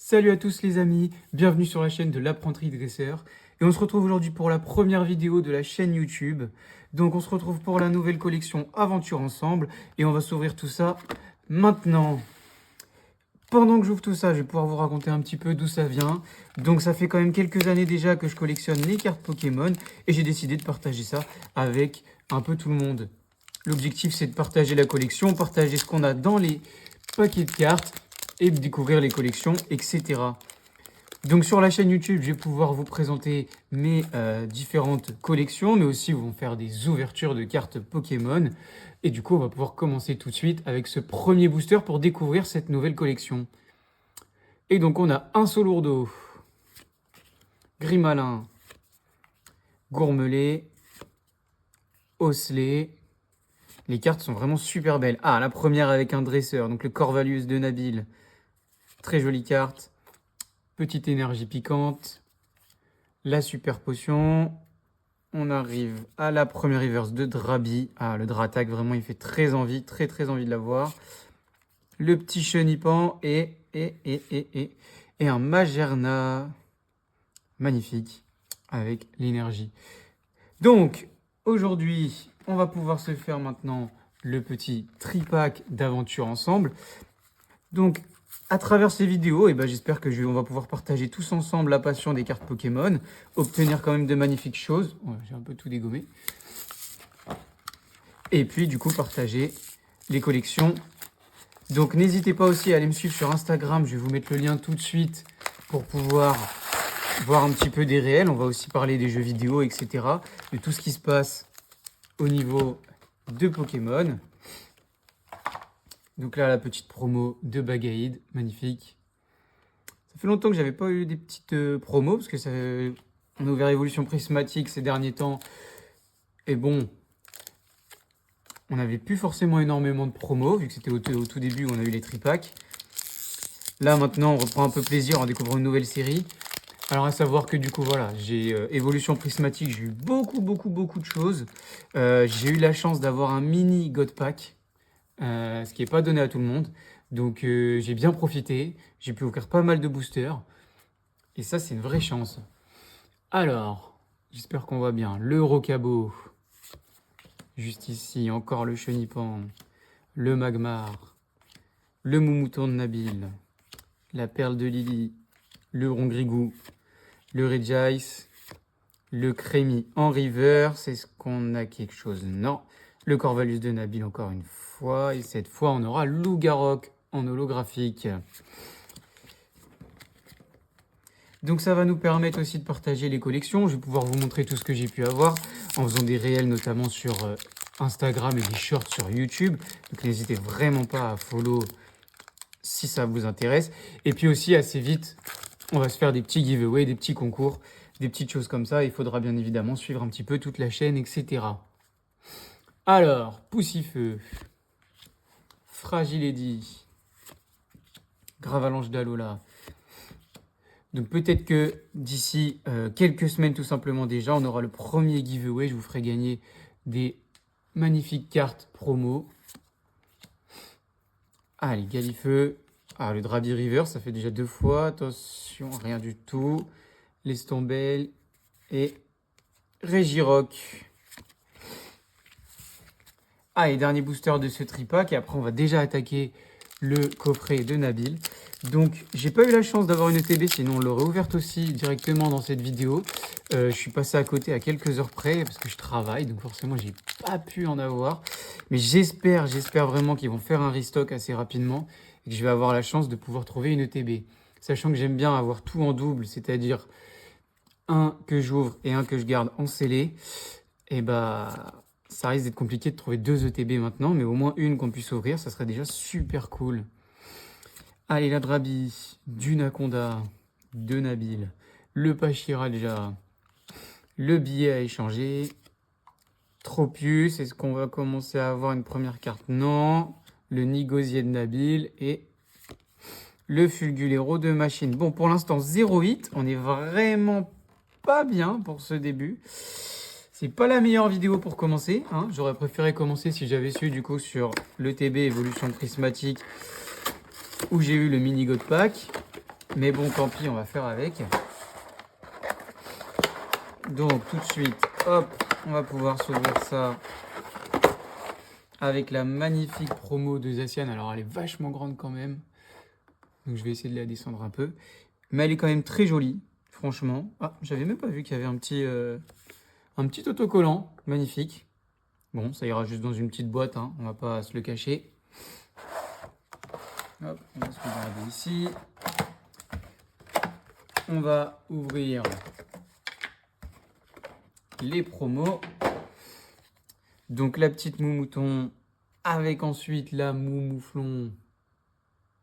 Salut à tous les amis, bienvenue sur la chaîne de l'apprenti dresseur. Et on se retrouve aujourd'hui pour la première vidéo de la chaîne YouTube. Donc on se retrouve pour la nouvelle collection Aventure Ensemble. Et on va s'ouvrir tout ça maintenant. Pendant que j'ouvre tout ça, je vais pouvoir vous raconter un petit peu d'où ça vient. Donc ça fait quand même quelques années déjà que je collectionne les cartes Pokémon. Et j'ai décidé de partager ça avec un peu tout le monde. L'objectif c'est de partager la collection, partager ce qu'on a dans les paquets de cartes et de découvrir les collections, etc. Donc sur la chaîne YouTube, je vais pouvoir vous présenter mes différentes collections, mais aussi vous faire des ouvertures de cartes Pokémon. Et du coup, on va pouvoir commencer tout de suite avec ce premier booster pour découvrir cette nouvelle collection. Et donc on a un Solourdo, Grimalin, Gourmelet, Osselet. Les cartes sont vraiment super belles. Ah, la première avec un dresseur, donc le Corvallis de Nabil. Très jolie carte. Petite énergie piquante. La super potion. On arrive à la première reverse de Drabi. Ah, le Dratak, vraiment, il fait très envie, très envie de l'avoir. Le petit Chenipan et un Magerna. Magnifique, avec l'énergie. Donc, aujourd'hui, on va pouvoir se faire maintenant le petit tripack d'aventure ensemble. Donc, à travers ces vidéos, j'espère que on va pouvoir partager tous ensemble la passion des cartes Pokémon, obtenir quand même de magnifiques choses. Ouais, j'ai un peu tout dégommé. Et puis, du coup, partager les collections. Donc, n'hésitez pas aussi à aller me suivre sur Instagram. Je vais vous mettre le lien tout de suite pour pouvoir voir un petit peu des réels. On va aussi parler des jeux vidéo, etc. De tout ce qui se passe au niveau de Pokémon. Donc là, la petite promo de Bagaïd, magnifique. Ça fait longtemps que j'avais pas eu des petites promos, parce que on a ouvert Évolution Prismatique ces derniers temps. Et bon, on n'avait plus forcément énormément de promos, vu que c'était au tout début où on a eu les tripacks. Là, maintenant, on reprend un peu plaisir en découvrant une nouvelle série. Alors, à savoir que du coup, voilà, j'ai Évolution Prismatique, j'ai eu beaucoup de choses. J'ai eu la chance d'avoir un mini God Pack. Ce qui n'est pas donné à tout le monde. Donc j'ai bien profité, j'ai pu ouvrir pas mal de boosters. Et ça, c'est une vraie chance. Alors, j'espère qu'on voit bien. Le Rocabo. Juste ici, encore le Chenipan. Le Magmar. Le Moumouton de Nabil. La Perle de Lily. Le Rongrigou. Le Regice. Le Crémy en reverse. Est-ce qu'on a quelque chose? Non. Le Corvallis de Nabil encore une fois. Et cette fois, on aura Lougarok en holographique. Donc ça va nous permettre aussi de partager les collections. Je vais pouvoir vous montrer tout ce que j'ai pu avoir en faisant des réels notamment sur Instagram et des shorts sur YouTube. Donc n'hésitez vraiment pas à follow si ça vous intéresse. Et puis aussi assez vite, on va se faire des petits giveaways, des petits concours, des petites choses comme ça. Il faudra bien évidemment suivre un petit peu toute la chaîne, etc. Alors, Poussifeu, Fragile Eddy, Gravalanche d'Alola. Donc peut-être que d'ici quelques semaines tout simplement déjà, on aura le premier giveaway. Je vous ferai gagner des magnifiques cartes promo. Allez, Galifeu. Ah, le Drabi River, ça fait déjà 2 fois. Attention, rien du tout. Lestombel et Regirock. Ah, et dernier booster de ce tripack. Et après, on va déjà attaquer le coffret de Nabil. Donc, j'ai pas eu la chance d'avoir une ETB, sinon on l'aurait ouverte aussi directement dans cette vidéo. Je suis passé à côté à quelques heures près parce que je travaille, donc forcément, j'ai pas pu en avoir. Mais j'espère vraiment qu'ils vont faire un restock assez rapidement et que je vais avoir la chance de pouvoir trouver une ETB. Sachant que j'aime bien avoir tout en double, c'est-à-dire un que j'ouvre et un que je garde en scellé. Et ça risque d'être compliqué de trouver 2 ETB maintenant, mais au moins une qu'on puisse ouvrir, ça serait déjà super cool. Allez, la Drabi, du Naconda, de Nabil, le Pachiraja, le billet à échanger, Tropius, est-ce qu'on va commencer à avoir une première carte? Non, le Nigosier de Nabil et le Fulgulero de Machine. Bon, pour l'instant, 0,8, on est vraiment pas bien pour ce début. C'est pas la meilleure vidéo pour commencer, hein. J'aurais préféré commencer si j'avais su du coup sur l'ETB Évolution Prismatique où j'ai eu le mini God Pack. Mais bon, tant pis, on va faire avec. Donc, tout de suite, hop, on va pouvoir s'ouvrir ça avec la magnifique promo de Zacian. Alors, elle est vachement grande quand même. Donc, je vais essayer de la descendre un peu. Mais elle est quand même très jolie, franchement. Ah, j'avais même pas vu qu'il y avait un petit autocollant. Magnifique. Bon, ça ira juste dans une petite boîte, hein. On va pas se le cacher. Hop, on va se le garder ici. On va ouvrir les promos. Donc la petite Moumouton avec ensuite la Moumouflon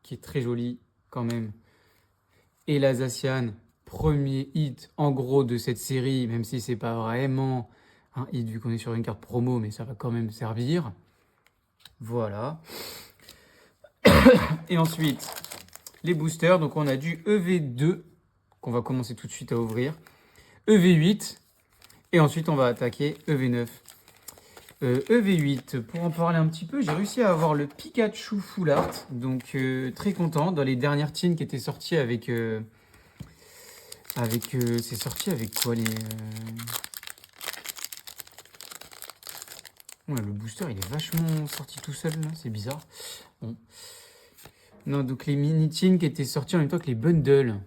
qui est très jolie quand même. Et la Zacian, premier hit en gros de cette série, même si c'est pas vraiment un hit vu qu'on est sur une carte promo, mais ça va quand même servir. Voilà. Et ensuite, les boosters. Donc on a du EV2 qu'on va commencer tout de suite à ouvrir. EV8. Et ensuite on va attaquer EV9. EV8, pour en parler un petit peu, j'ai réussi à avoir le Pikachu Full Art, donc très content. Dans les dernières teams qui étaient sorties avec... c'est sorti avec quoi les... Ouais, le booster, il est vachement sorti tout seul, là, c'est bizarre. Bon. Non, donc les mini-teams qui étaient sortis en même temps que les bundles.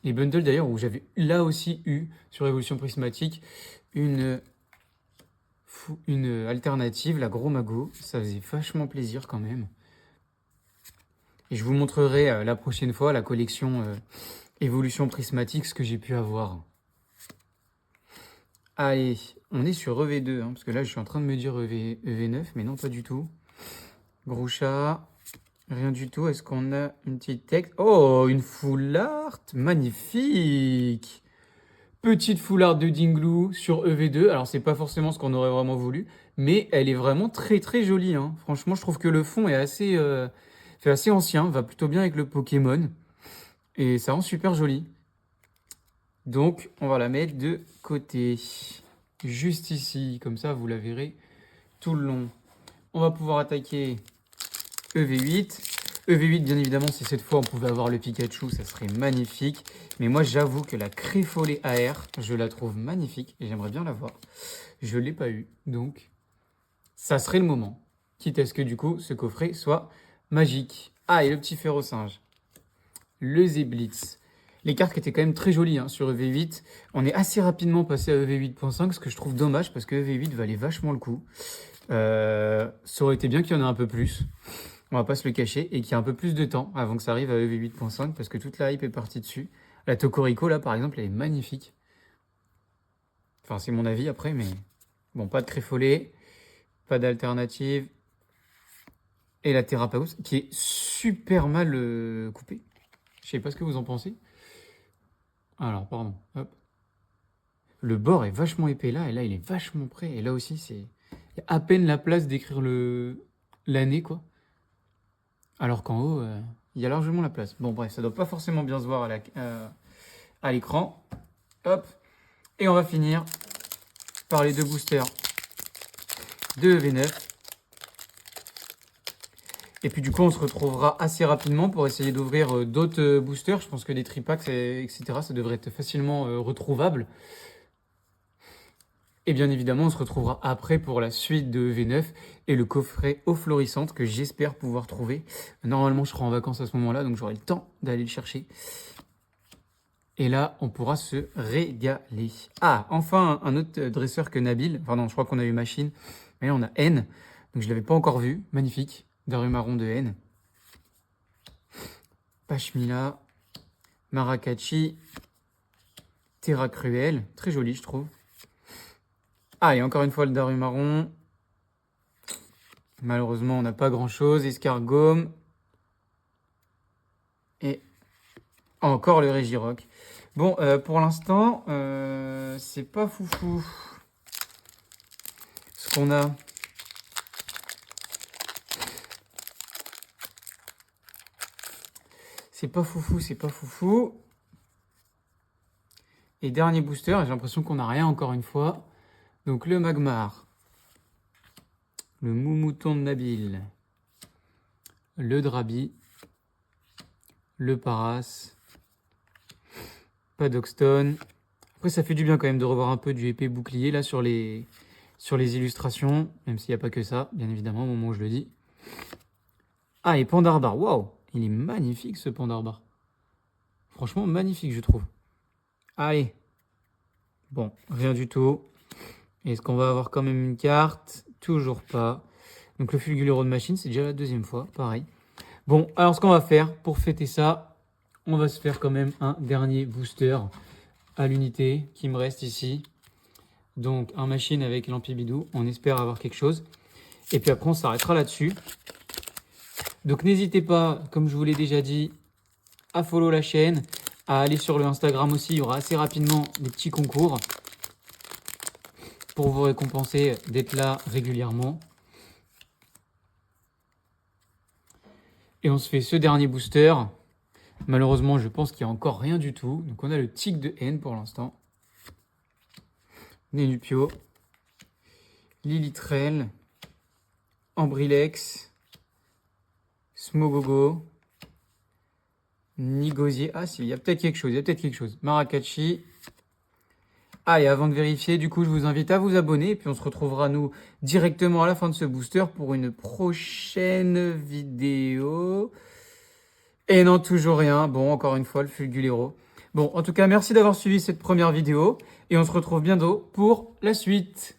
Les bundles d'ailleurs, où j'avais là aussi eu, sur Evolution Prismatique, une alternative, la Gros Mago. Ça faisait vachement plaisir quand même. Et je vous montrerai la prochaine fois la collection Evolution Prismatique, ce que j'ai pu avoir. Allez, on est sur EV2, hein, parce que là je suis en train de me dire EV9, mais non pas du tout. Gros chat, rien du tout. Est-ce qu'on a une petite texte? Oh, une full art, magnifique! Petite full art de Dingloo sur EV2. Alors c'est pas forcément ce qu'on aurait vraiment voulu, mais elle est vraiment très très jolie, hein. Franchement, je trouve que le fond est fait assez ancien, va plutôt bien avec le Pokémon. Et ça rend super joli. Donc, on va la mettre de côté. Juste ici, comme ça, vous la verrez tout le long. On va pouvoir attaquer EV8. EV8, bien évidemment, si cette fois on pouvait avoir le Pikachu, ça serait magnifique. Mais moi, j'avoue que la Créfolée AR, je la trouve magnifique et j'aimerais bien l'avoir. Je ne l'ai pas eu, donc ça serait le moment. Quitte à ce que du coup, ce coffret soit magique. Ah, et le petit Férocinge. Le Zeblitz. Les cartes qui étaient quand même très jolies hein, sur EV8. On est assez rapidement passé à EV8.5, ce que je trouve dommage parce que EV8 valait vachement le coup. Ça aurait été bien qu'il y en ait un peu plus. On va pas se le cacher. Et qu'il y ait un peu plus de temps avant que ça arrive à EV8.5 parce que toute la hype est partie dessus. La Tokorico, là, par exemple, elle est magnifique. Enfin, c'est mon avis après, mais bon, pas de Créfolée, pas d'alternative. Et la Terrapaus, qui est super mal coupée. Je sais pas ce que vous en pensez. Alors, pardon. Hop. Le bord est vachement épais là, et là, il est vachement près. Et là aussi, il y a à peine la place d'écrire l'année, quoi. Alors qu'en haut, il y a largement la place. Bon, bref, ça doit pas forcément bien se voir à l'écran. Hop. Et on va finir par les deux boosters de V9. Et puis du coup, on se retrouvera assez rapidement pour essayer d'ouvrir d'autres boosters. Je pense que des tripacks, etc., ça devrait être facilement retrouvable. Et bien évidemment, on se retrouvera après pour la suite de V9 et le coffret eau florissante que j'espère pouvoir trouver. Normalement, je serai en vacances à ce moment-là, donc j'aurai le temps d'aller le chercher. Et là, on pourra se régaler. Ah, enfin, un autre dresseur que Nabil. Enfin non, je crois qu'on a eu Machine. Mais là, on a N. Donc je ne l'avais pas encore vu. Magnifique. Darumaron de N. Pashmila. Marakachi. Terra Cruel. Très joli, je trouve. Ah, et encore une fois, le Darumaron. Malheureusement, on n'a pas grand-chose. Escargome. Et encore le Régirock. Bon, pour l'instant, c'est pas foufou. Ce qu'on a... C'est pas foufou, c'est pas foufou. Et dernier booster, j'ai l'impression qu'on n'a rien encore une fois. Donc le Magmar. Le Moumouton de Nabil. Le Drabi. Le Paras. Pas d'Oxton. Après, ça fait du bien quand même de revoir un peu du épée bouclier là sur les illustrations, même s'il n'y a pas que ça, bien évidemment, au moment où je le dis. Ah, et Pandarbar, waouh, il est magnifique ce Pandarbar. Franchement, magnifique, je trouve. Allez. Bon, rien du tout. Est-ce qu'on va avoir quand même une carte? Toujours pas. Donc le Fulgulero de machine, c'est déjà la deuxième fois, pareil. Bon, alors ce qu'on va faire pour fêter ça, on va se faire quand même un dernier booster à l'unité qui me reste ici. Donc un machine avec l'Ampibidou, on espère avoir quelque chose. Et puis après on s'arrêtera là-dessus. Donc n'hésitez pas, comme je vous l'ai déjà dit, à follow la chaîne, à aller sur le Instagram aussi, il y aura assez rapidement des petits concours pour vous récompenser d'être là régulièrement. Et on se fait ce dernier booster. Malheureusement, je pense qu'il n'y a encore rien du tout. Donc on a le tic de haine pour l'instant. Nenupio, Lilitrel, Ambrilex, Smogogo, Nigosier. Ah si, il y a peut-être quelque chose, Maracatchi. Ah, et avant de vérifier, du coup, je vous invite à vous abonner. Et puis on se retrouvera, nous, directement à la fin de ce booster pour une prochaine vidéo. Et non, toujours rien. Bon, encore une fois, le Fulgulero. Bon, en tout cas, merci d'avoir suivi cette première vidéo. Et on se retrouve bientôt pour la suite.